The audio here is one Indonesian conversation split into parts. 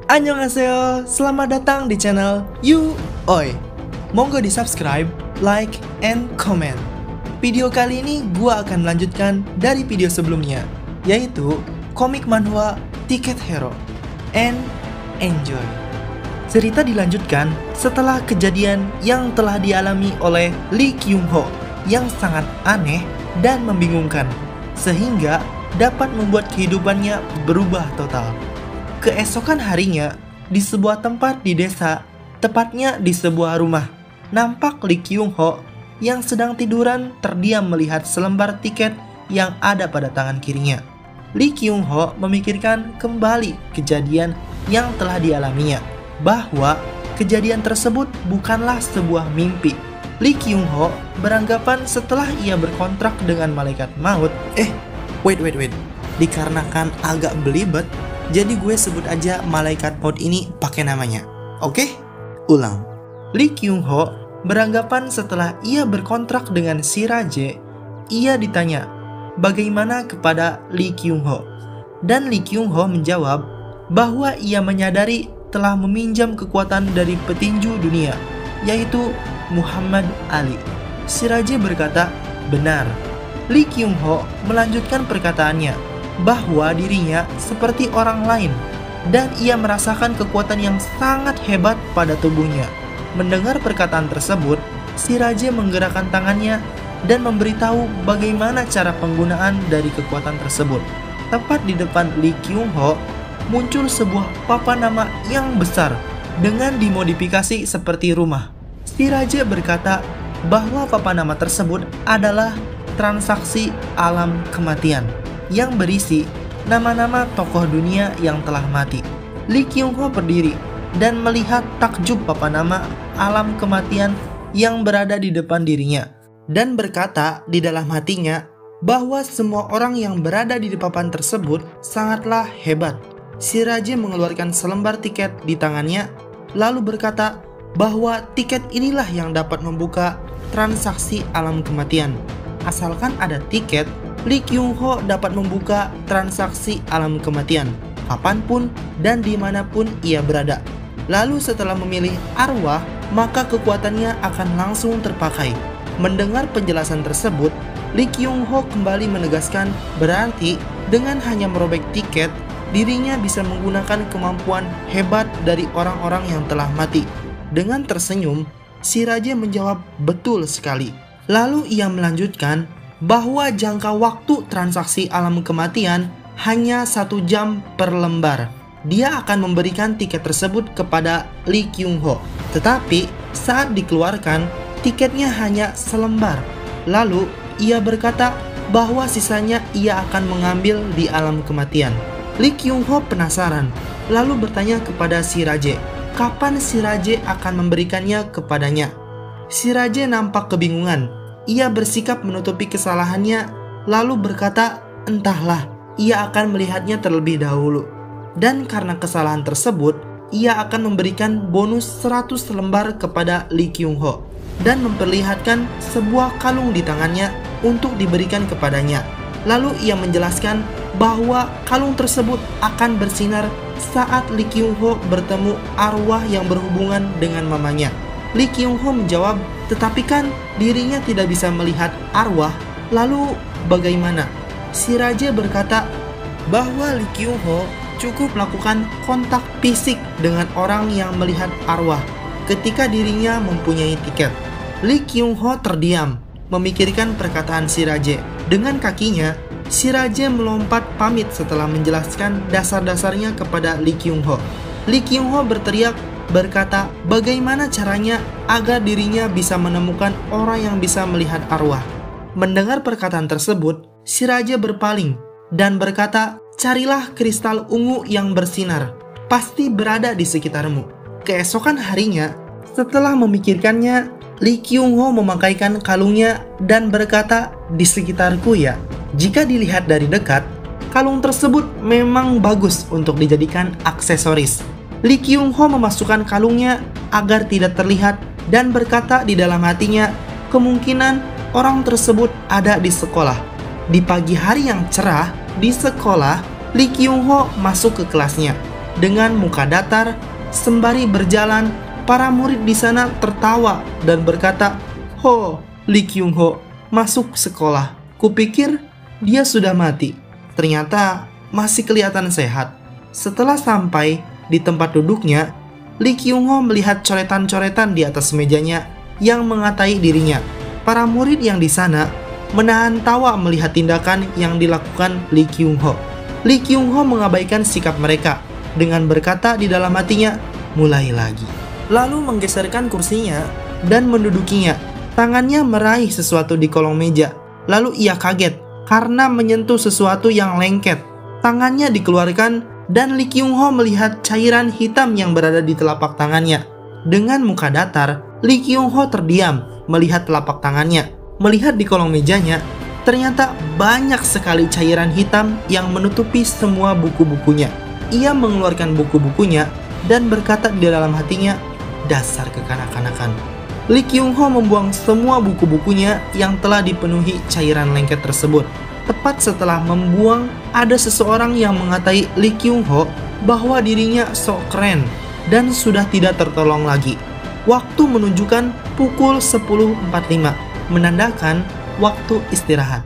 Annyeonghaseyo, selamat datang di channel You Oi. Monggo di subscribe, like, and comment. Video kali ini gua akan melanjutkan dari video sebelumnya, yaitu komik manhwa Ticket Hero. And enjoy. Cerita dilanjutkan setelah kejadian yang telah dialami oleh Lee Kyung Ho yang sangat aneh dan membingungkan, sehingga dapat membuat kehidupannya berubah total. Keesokan harinya, di sebuah tempat di desa, tepatnya di sebuah rumah, nampak Lee Kyung Ho yang sedang tiduran terdiam melihat selembar tiket yang ada pada tangan kirinya. Lee Kyung Ho memikirkan kembali kejadian yang telah dialaminya, bahwa kejadian tersebut bukanlah sebuah mimpi. Lee Kyung Ho beranggapan setelah ia berkontrak dengan malaikat maut, wait. Dikarenakan agak belibet, jadi gue sebut aja malaikat maut ini pakai namanya. Oke? Ulang. Lee Kyung Ho beranggapan setelah ia berkontrak dengan si Raje, ia ditanya bagaimana kepada Lee Kyung Ho. Dan Lee Kyung Ho menjawab bahwa ia menyadari telah meminjam kekuatan dari petinju dunia, yaitu Muhammad Ali. Si Raje berkata, benar. Lee Kyung Ho melanjutkan perkataannya bahwa dirinya seperti orang lain dan ia merasakan kekuatan yang sangat hebat pada tubuhnya. Mendengar perkataan tersebut, si Raje menggerakkan tangannya dan memberitahu bagaimana cara penggunaan dari kekuatan tersebut. Tepat di depan Lee Kyung Ho muncul sebuah papan nama yang besar dengan dimodifikasi seperti rumah. Si Raje berkata bahwa papan nama tersebut adalah transaksi alam kematian yang berisi nama-nama tokoh dunia yang telah mati. Lee Kyung Ho berdiri dan melihat takjub papan nama alam kematian yang berada di depan dirinya, dan berkata di dalam hatinya bahwa semua orang yang berada di papan tersebut sangatlah hebat. Si Raje mengeluarkan selembar tiket di tangannya, lalu berkata bahwa tiket inilah yang dapat membuka transaksi alam kematian. Asalkan ada tiket, Lee Kyung Ho dapat membuka transaksi alam kematian kapanpun dan dimanapun ia berada. Lalu setelah memilih arwah, maka kekuatannya akan langsung terpakai. Mendengar penjelasan tersebut, Lee Kyung Ho kembali menegaskan berarti dengan hanya merobek tiket, dirinya bisa menggunakan kemampuan hebat dari orang-orang yang telah mati. Dengan tersenyum, si Raje menjawab betul sekali. Lalu ia melanjutkan bahwa jangka waktu transaksi alam kematian hanya 1 jam per lembar. Dia akan memberikan tiket tersebut kepada Lee Kyung Ho. Tetapi saat dikeluarkan, tiketnya hanya selembar. Lalu ia berkata bahwa sisanya ia akan mengambil di alam kematian. Lee Kyung Ho penasaran, lalu bertanya kepada si Raje, kapan si Raje akan memberikannya kepadanya. Si Raje nampak kebingungan. Ia bersikap menutupi kesalahannya, lalu berkata, entahlah, ia akan melihatnya terlebih dahulu. Dan karena kesalahan tersebut, ia akan memberikan bonus 100 lembar kepada Lee Kyung Ho dan memperlihatkan sebuah kalung di tangannya untuk diberikan kepadanya. Lalu ia menjelaskan bahwa kalung tersebut akan bersinar saat Lee Kyung Ho bertemu arwah yang berhubungan dengan mamanya. Lee Kyung Ho menjawab, tetapi kan dirinya tidak bisa melihat arwah, lalu bagaimana? Si Raje berkata bahwa Lee Kyung Ho cukup melakukan kontak fisik dengan orang yang melihat arwah ketika dirinya mempunyai tiket. Lee Kyung Ho terdiam, memikirkan perkataan si Raje. Dengan kakinya, si Raje melompat pamit setelah menjelaskan dasar-dasarnya kepada Lee Kyung Ho. Lee Kyung Ho berteriak, berkata bagaimana caranya agar dirinya bisa menemukan orang yang bisa melihat arwah. Mendengar perkataan tersebut, si Raja berpaling dan berkata, carilah kristal ungu yang bersinar, pasti berada di sekitarmu. Keesokan harinya, setelah memikirkannya, Lee Kyung Ho memakaikan kalungnya dan berkata, di sekitarku ya. Jika dilihat dari dekat, kalung tersebut memang bagus untuk dijadikan aksesoris. Lee Kyung Ho memasukkan kalungnya agar tidak terlihat dan berkata di dalam hatinya, kemungkinan orang tersebut ada di sekolah. Di pagi hari yang cerah, di sekolah, Lee Kyung Ho masuk ke kelasnya. Dengan muka datar, sembari berjalan, para murid di sana tertawa dan berkata, "Ho, Lee Kyung-ho masuk sekolah. Kupikir dia sudah mati. Ternyata masih kelihatan sehat." Setelah sampai di tempat duduknya, Lee Kyung-ho melihat coretan-coretan di atas mejanya yang mengatai dirinya. Para murid yang di sana menahan tawa melihat tindakan yang dilakukan Lee Kyung-ho. Lee Kyung-ho mengabaikan sikap mereka dengan berkata di dalam hatinya, "Mulai lagi." Lalu menggeserkan kursinya dan mendudukinya. Tangannya meraih sesuatu di kolong meja. Lalu ia kaget karena menyentuh sesuatu yang lengket. Tangannya dikeluarkan dan Lee Kyung-ho melihat cairan hitam yang berada di telapak tangannya. Dengan muka datar, Lee Kyung-ho terdiam melihat telapak tangannya. Melihat di kolong mejanya, ternyata banyak sekali cairan hitam yang menutupi semua buku-bukunya. Ia mengeluarkan buku-bukunya dan berkata di dalam hatinya, "Dasar kekanak-kanakan." Lee Kyung-ho membuang semua buku-bukunya yang telah dipenuhi cairan lengket tersebut. Tepat setelah membuang, ada seseorang yang mengatai Lee Kyung-ho bahwa dirinya sok keren dan sudah tidak tertolong lagi. Waktu menunjukkan pukul 10.45, menandakan waktu istirahat.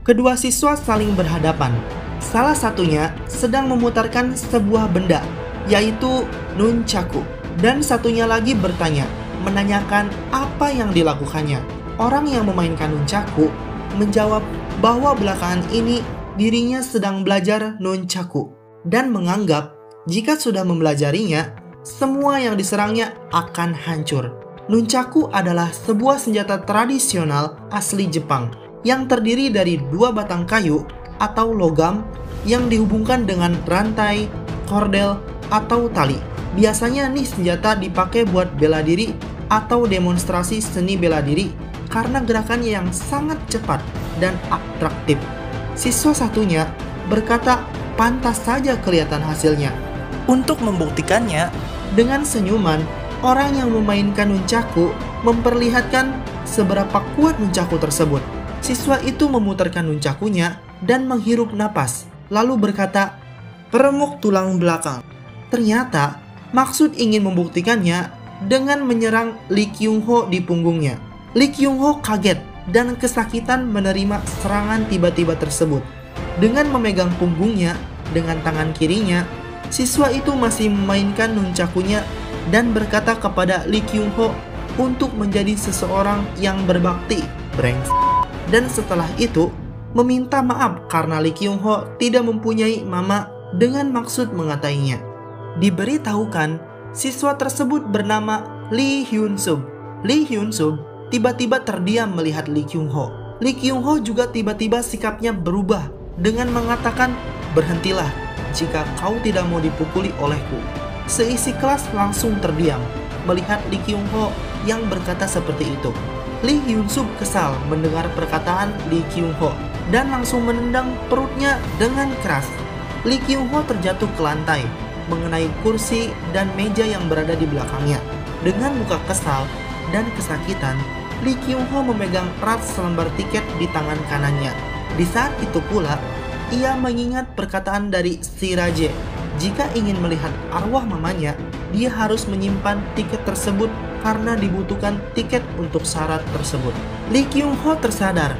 Kedua siswa saling berhadapan. Salah satunya sedang memutarkan sebuah benda, yaitu nunchaku. Dan satunya lagi bertanya, menanyakan apa yang dilakukannya. Orang yang memainkan nunchaku menjawab bahwa belakangan ini dirinya sedang belajar nunchaku dan menganggap jika sudah mempelajarinya, semua yang diserangnya akan hancur. Nunchaku adalah sebuah senjata tradisional asli Jepang yang terdiri dari dua batang kayu atau logam yang dihubungkan dengan rantai, kordel, atau tali. Biasanya nih senjata dipakai buat bela diri atau demonstrasi seni bela diri karena gerakannya yang sangat cepat dan atraktif. Siswa satunya berkata pantas saja kelihatan hasilnya. Untuk membuktikannya, dengan senyuman, orang yang memainkan nunchaku memperlihatkan seberapa kuat nunchaku tersebut. Siswa itu memutarkan nunchakunya dan menghirup napas, lalu berkata, "Peremuk tulang belakang." Ternyata, maksud ingin membuktikannya dengan menyerang Lee Kyung-ho di punggungnya. Lee Kyung-ho kaget dan kesakitan menerima serangan tiba-tiba tersebut. Dengan memegang punggungnya dengan tangan kirinya, siswa itu masih memainkan nunchakunya dan berkata kepada Lee Kyung-ho untuk menjadi seseorang yang berbakti, dan setelah itu meminta maaf karena Lee Kyung-ho tidak mempunyai mama dengan maksud mengatainya. Diberitahukan, siswa tersebut bernama Lee Hyun-sub. Lee Hyun-sub tiba-tiba terdiam melihat Lee Kyung-ho. Lee Kyung-ho juga tiba-tiba sikapnya berubah dengan mengatakan, "Berhentilah jika kau tidak mau dipukuli olehku." Seisi kelas langsung terdiam melihat Lee Kyung-ho yang berkata seperti itu. Lee Hyun-sub kesal mendengar perkataan Lee Kyung-ho dan langsung menendang perutnya dengan keras. Lee Kyung-ho terjatuh ke lantai, mengenai kursi dan meja yang berada di belakangnya. Dengan muka kesal dan kesakitan, Lee Kyung-ho memegang erat selembar tiket di tangan kanannya. Di saat itu pula, ia mengingat perkataan dari Shirage. Jika ingin melihat arwah mamanya, dia harus menyimpan tiket tersebut karena dibutuhkan tiket untuk syarat tersebut. Lee Kyung-ho tersadar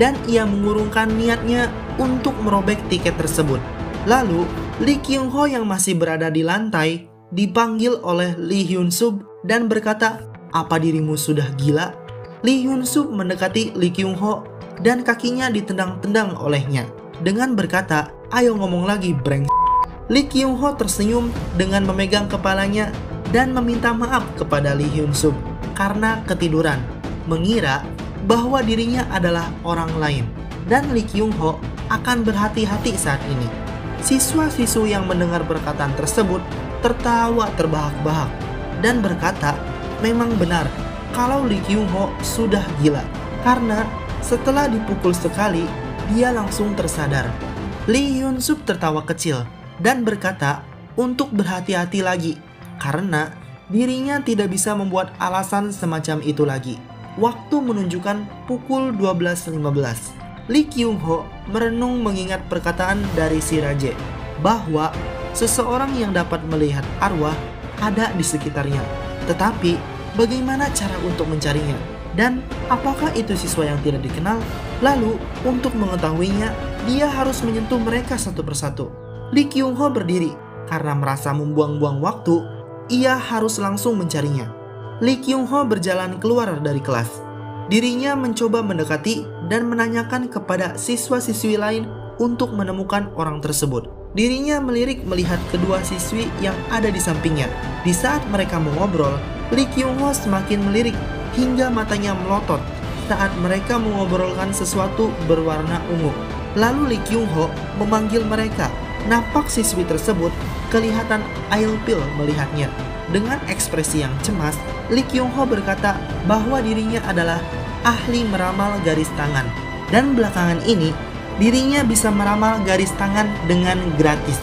dan ia mengurungkan niatnya untuk merobek tiket tersebut. Lalu, Lee Kyung-ho yang masih berada di lantai dipanggil oleh Lee Hyun-sub dan berkata, "Apa dirimu sudah gila?" Lee Hyun-sub mendekati Lee Kyung-ho dan kakinya ditendang-tendang olehnya dengan berkata, "Ayo ngomong lagi, breng." Lee Kyung-ho tersenyum dengan memegang kepalanya dan meminta maaf kepada Lee Hyun-sub karena ketiduran, mengira bahwa dirinya adalah orang lain dan Lee Kyung-ho akan berhati-hati saat ini. Siswa-siswa yang mendengar perkataan tersebut tertawa terbahak-bahak dan berkata, memang benar kalau Lee Kyung-ho sudah gila karena setelah dipukul sekali, dia langsung tersadar. Lee Hyun-sub tertawa kecil dan berkata untuk berhati-hati lagi karena dirinya tidak bisa membuat alasan semacam itu lagi. Waktu menunjukkan pukul 12.15. Lee Kyung-ho merenung mengingat perkataan dari Shirage bahwa seseorang yang dapat melihat arwah ada di sekitarnya. Tetapi, bagaimana cara untuk mencarinya? Dan apakah itu siswa yang tidak dikenal? Lalu, untuk mengetahuinya, dia harus menyentuh mereka satu persatu. Lee Kyung-ho berdiri. Karena merasa membuang-buang waktu, ia harus langsung mencarinya. Lee Kyung-ho berjalan keluar dari kelas. Dirinya mencoba mendekati dan menanyakan kepada siswa-siswi lain untuk menemukan orang tersebut. Dirinya melirik melihat kedua siswi yang ada di sampingnya. Di saat mereka mengobrol, Lee Kyung-ho semakin melirik hingga matanya melotot saat mereka mengobrolkan sesuatu berwarna ungu. Lalu Lee Kyung-ho memanggil mereka. Nampak siswi tersebut kelihatan ilfil melihatnya. Dengan ekspresi yang cemas, Lee Kyung-ho berkata bahwa dirinya adalah ahli meramal garis tangan. Dan belakangan ini, dirinya bisa meramal garis tangan dengan gratis.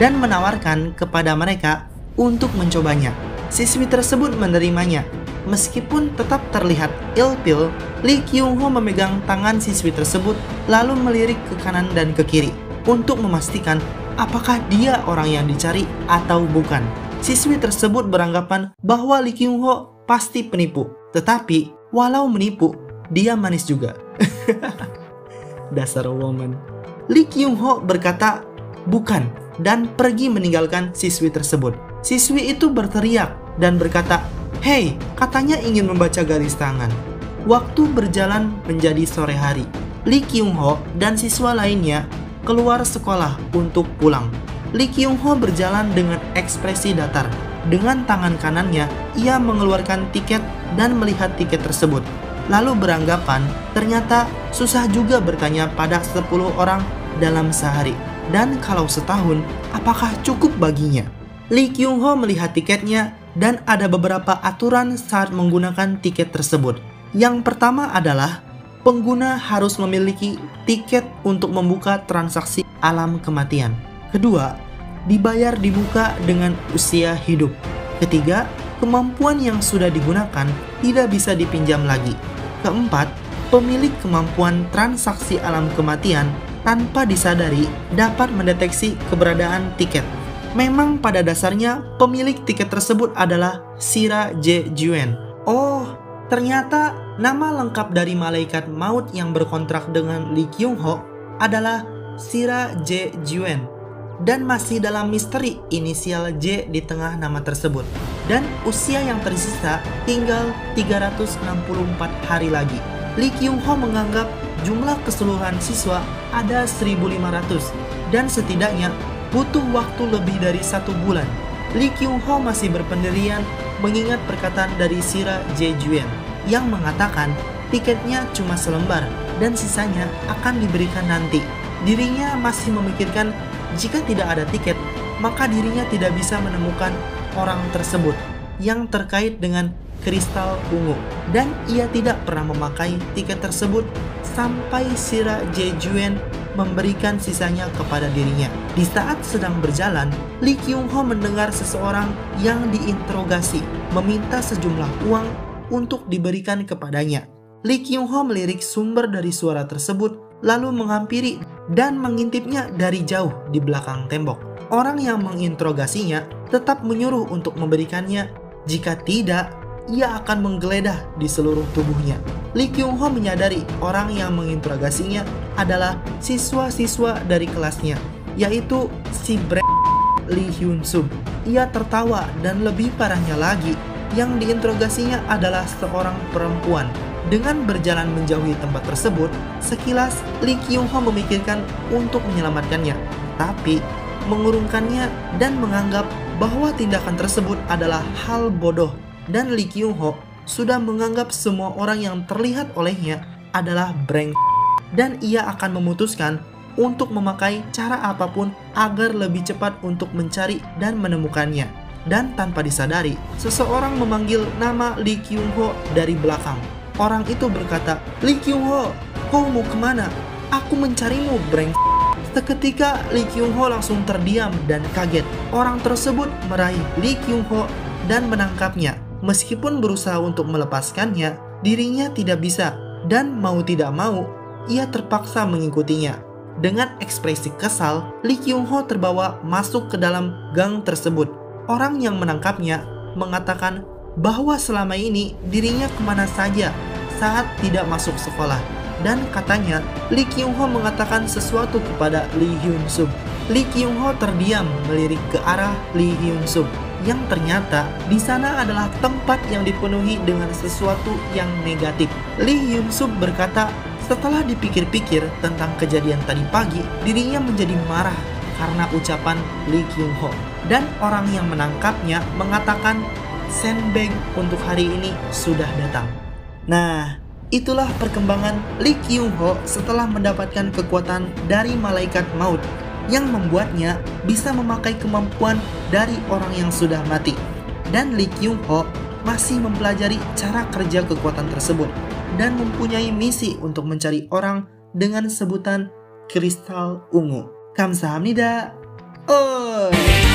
Dan menawarkan kepada mereka untuk mencobanya. Siswi tersebut menerimanya. Meskipun tetap terlihat ilfil, Lee Kyung-ho memegang tangan siswi tersebut lalu melirik ke kanan dan ke kiri untuk memastikan apakah dia orang yang dicari atau bukan. Siswi tersebut beranggapan bahwa Lee Kyung-ho pasti penipu. Tetapi, walau menipu, dia manis juga. Dasar woman. Lee Kyung-ho berkata, bukan, dan pergi meninggalkan siswi tersebut. Siswi itu berteriak dan berkata, "Hei, katanya ingin membaca garis tangan." Waktu berjalan menjadi sore hari. Lee Kyung-ho dan siswa lainnya keluar sekolah untuk pulang. Lee Kyung-ho berjalan dengan ekspresi datar. Dengan tangan kanannya, ia mengeluarkan tiket dan melihat tiket tersebut. Lalu beranggapan, ternyata susah juga bertanya pada 10 orang dalam sehari. Dan kalau setahun, apakah cukup baginya? Lee Kyung-ho melihat tiketnya dan ada beberapa aturan saat menggunakan tiket tersebut. Yang pertama adalah pengguna harus memiliki tiket untuk membuka transaksi alam kematian. Kedua, dibayar di muka dengan usia hidup. Ketiga, kemampuan yang sudah digunakan tidak bisa dipinjam lagi. Keempat, pemilik kemampuan transaksi alam kematian tanpa disadari dapat mendeteksi keberadaan tiket. Memang pada dasarnya pemilik tiket tersebut adalah Sira Je-juen. Oh, ternyata nama lengkap dari malaikat maut yang berkontrak dengan Lee Kyung-ho adalah Sira Je-juen. Dan masih dalam misteri inisial J di tengah nama tersebut. Dan usia yang tersisa tinggal 364 hari lagi. Lee Kyung-ho menganggap jumlah keseluruhan siswa ada 1.500 dan setidaknya butuh waktu lebih dari 1 bulan. Lee Kyung-ho masih berpendirian mengingat perkataan dari Sira Je-juen yang mengatakan tiketnya cuma selembar dan sisanya akan diberikan nanti. Dirinya masih memikirkan jika tidak ada tiket, maka dirinya tidak bisa menemukan orang tersebut yang terkait dengan kristal ungu. Dan ia tidak pernah memakai tiket tersebut sampai Sira Je-juen memberikan sisanya kepada dirinya. Di saat sedang berjalan, Lee Kyung-ho mendengar seseorang yang diinterogasi meminta sejumlah uang untuk diberikan kepadanya. Lee Kyung-ho melirik sumber dari suara tersebut, lalu menghampiri dan mengintipnya dari jauh di belakang tembok. Orang yang menginterogasinya tetap menyuruh untuk memberikannya. Jika tidak, ia akan menggeledah di seluruh tubuhnya. Lee Kyung-ho menyadari orang yang menginterogasinya adalah siswa-siswa dari kelasnya, yaitu si Lee Hyun-sub. Ia tertawa dan lebih parahnya lagi, yang diinterogasinya adalah seorang perempuan. Dengan berjalan menjauhi tempat tersebut, sekilas Lee Kyung-ho memikirkan untuk menyelamatkannya, tapi mengurungkannya dan menganggap bahwa tindakan tersebut adalah hal bodoh. Dan Lee Kyung-ho sudah menganggap semua orang yang terlihat olehnya adalah dan ia akan memutuskan untuk memakai cara apapun agar lebih cepat untuk mencari dan menemukannya. Dan tanpa disadari, seseorang memanggil nama Lee Kyung-ho dari belakang. Orang itu berkata, "Lee Kyung-ho, kau mau kemana? Aku mencarimu, Seketika Lee Kyung-ho langsung terdiam dan kaget. Orang tersebut meraih Lee Kyung-ho dan menangkapnya. Meskipun berusaha untuk melepaskannya, dirinya tidak bisa. Dan mau tidak mau, ia terpaksa mengikutinya. Dengan ekspresi kesal, Lee Kyung-ho terbawa masuk ke dalam gang tersebut. Orang yang menangkapnya mengatakan bahwa selama ini dirinya kemana saja saat tidak masuk sekolah. Dan katanya Lee Kyung-ho mengatakan sesuatu kepada Lee Hyun-sub. Lee Kyung-ho terdiam melirik ke arah Lee Hyun-sub, yang ternyata di sana adalah tempat yang dipenuhi dengan sesuatu yang negatif. Lee Hyun-sub berkata, setelah dipikir-pikir tentang kejadian tadi pagi, dirinya menjadi marah karena ucapan Lee Kyung-ho. Dan orang yang menangkapnya mengatakan sandbag untuk hari ini sudah datang. Nah, itulah perkembangan Lee Kyung-ho setelah mendapatkan kekuatan dari malaikat maut yang membuatnya bisa memakai kemampuan dari orang yang sudah mati. Dan Lee Kyung-ho masih mempelajari cara kerja kekuatan tersebut dan mempunyai misi untuk mencari orang dengan sebutan kristal ungu. Kamsahamnida. Oh.